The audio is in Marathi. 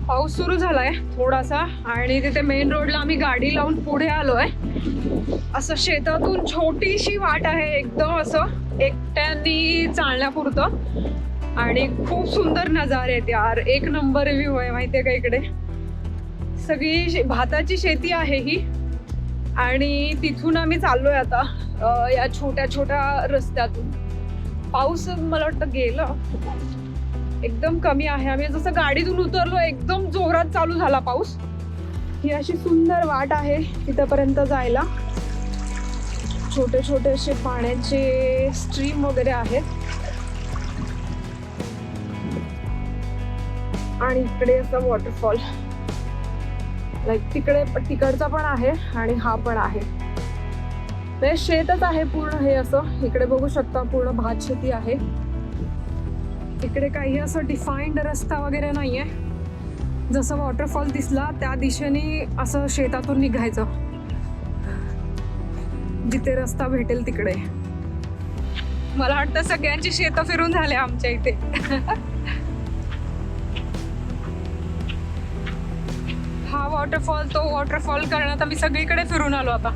पाऊस सुरू झालाय थोडासा आणि तिथे मेन रोडला आम्ही गाडी लावून पुढे आलोय. असं शेतातून छोटीशी वाट आहे, एकदम असं एकट्यानी चालण्यापुरतं आणि खूप सुंदर नजारे आहेत यार. एक नंबर व्ह्यू आहे माहितीये का. इकडे सगळी भाताची शेती आहे ही आणि तिथून आम्ही चाललोय आता या छोट्या छोट्या रस्त्यातून. पाऊस मला वाटतं गेलं, एकदम कमी आहे. आम्ही जसं गाडीतून उतरलो एकदम जोरात चालू झाला पाऊस. ही अशी सुंदर वाट आहे तिथपर्यंत जायला. छोटे छोटे असे पाण्याचे स्ट्रीम वगैरे आहेत आणि इकडे असं वॉटरफॉल लाईक तिकडचा पण आहे आणि हा पण आहे. ते शेतच आहे पूर्ण हे असं. इकडे बघू शकता पूर्ण भात शेती आहे. इकडे काही असं डिफाईन्ड रस्ता वगैरे नाहीये. जसं वॉटरफॉल दिसला त्या दिशेने असं शेतातून निघायचं, जिथे रस्ता भेटेल तिकडे. मला वाटतं सगळ्यांची शेतं फिरून झाले आमच्या इथे. हा वॉटरफॉल तो वॉटरफॉल करण्यात आम्ही सगळीकडे फिरून आलो आता.